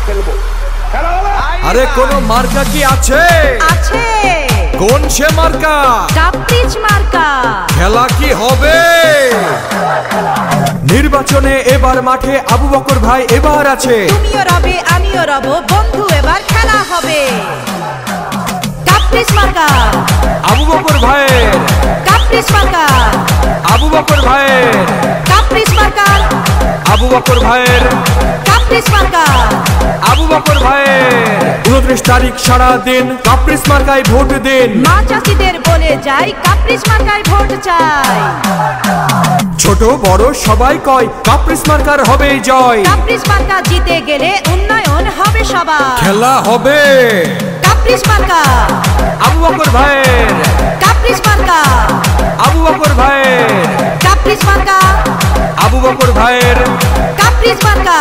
খেলবো। আরে কোন মার্কা কি আছে? আছে। কোন সে মার্কা? কাপ্রিচ মার্কা। খেলা কি হবে? নির্বাচনে এবার মাঠে আবু বকর ভাই এবার আছে। তুমিও রবে আমিও রব, বন্ধু এবার খেলা হবে। কাপ্রিচ মার্কা। আবু বকর ভাইয়ের। কাপ্রিচ মার্কা। আবু বকর ভাইয়ের। কাপ্রিচ মার্কা। আবু বকর ভাইয়ের। কাপ্রিচ মার্কা। আবু বকর ভাইয়ের। 29 তারিখ সারা দিন কাপ্রিচ মার্কায় ভোট দিন। মা চাষিদের বলে যাই কাপ্রিচ মার্কায় ভোট চাই। ছোট বড় সবাই কয় কাপ্রিচ মার্কার হবে জয়। কাপ্রিচ মার্কা জিতে গেলে উন্নয়ন হবে সবার। খেলা হবে কাপ্রিচ মার্কা। আবু বকর ভাইয়ের। কাপ্রিচ মার্কা। আবু বকর ভাইয়ের। কাপ্রিচ মার্কা। আবু বকর ভাইয়ের। কাপ্রিচ মার্কা।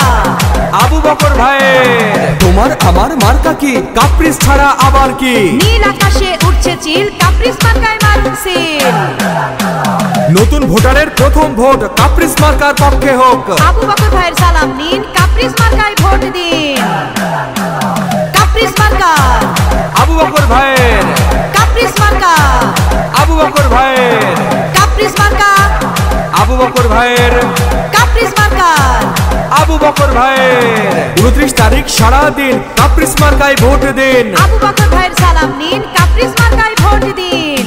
আবু বকর ভাইয়ের। তোমার আমার মার্কা কি? কাপ্রিচ ছাড়া আবার কি? নীল আকাশে উঠছে চিল, কাপ্রিচ মার্কায় মারুন সিল। নতুন ভোটারের প্রথম ভোট কাপ্রিচ মার্কার পক্ষে হোক। আবু বকর ভাইয়ের সালাম নিন, কাপ্রিচ মার্কায় ভোট দিন। কাপ্রিচ মার্কা। আবু বকর ভাইয়ের। কাপ্রিচ মার্কা। আবু বকর ভাইয়ের। কাপ্রিচ মার্কা। আবু বকর ভাইয়ের। কাপ্রিচ মার্কা। আবু বকর ভাইয়ের। 29 তারিখ সারা দিন কাপ্রিচ মার্কায় ভোট দিন। আবু বকর ভাইয়ের সালাম নিন, কাপ্রিচ মার্কায় ভোট দিন।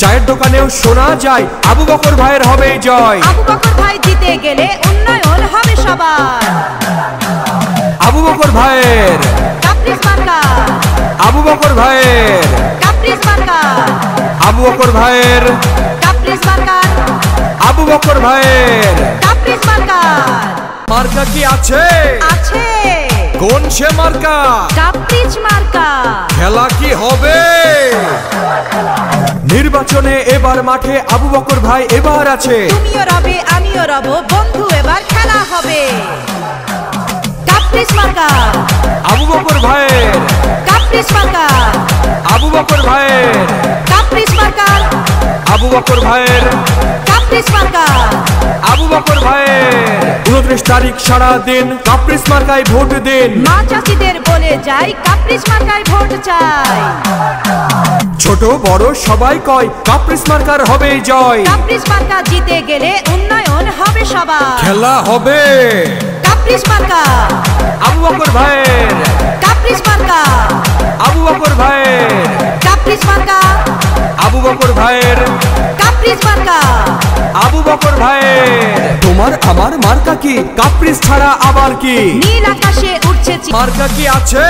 চায়ের দোকানেও শোনা যায় আবু বকর ভাইয়ের হবে জয়। আবু বকর ভাই জিতে গেলে উন্নয়ন হবে সবার। আবু বকর ভাইয়ের। কাপ্রিচ মার্কা। আবু বকর ভাইয়ের। কাপ্রিচ মার্কা। আবু বকর ভাইয়ের। কাপ্রিচ মার্কা। আবু বকর ভাইয়ের। কাপ্রিচ মার্কা। মার্কা কি আছে? আছে। কোন সে মার্কা? কাপ্রিচ মার্কা। খেলা কি হবে? নির্বাচনে এবার মাঠে আবু বকর ভাই এবার আছে। তুমিও রবে আমিও রব, বন্ধু এবার খেলা হবে। কাপ্রিচ মার্কা। আবু বকর ভাইয়ের। কাপ্রিচ মার্কা। আবু বকর ভাইয়ের। কাপ্রিচ মার্কা। আবু বকর ভাইয়ের। কাপ্রিচ মার্কা। আবু বকর ভাইয়ের। 29 তারিখ সারা দিন কাপ্রিচ মার্কায় ভোট দিন। মা চাষিদের বলে যাই কাপ্রিচ মার্কায় ভোট চাই। ছোট বড় সবাই কয় কাপ্রিচ মার্কার হবে জয়। কাপ্রিচ মার্কা জিতে গেলে উন্নয়ন হবে সবার। খেলা হবে কাপ্রিচ মার্কা। আবু বকর ভাইয়ের। কাপ্রিচ মার্কা। আবু বকর ভাইয়ের। কাপ্রিচ মার্কা। আবু বকর ভাইয়ের। কাপ্রিচ মার্কা। আবু বকর ভাইয়ের। তোমার আমার মার্কা কি? কাপ্রিচ ছাড়া আবার কি? নীল আকাশে উঠছে চিল। মার্কা কি আছে?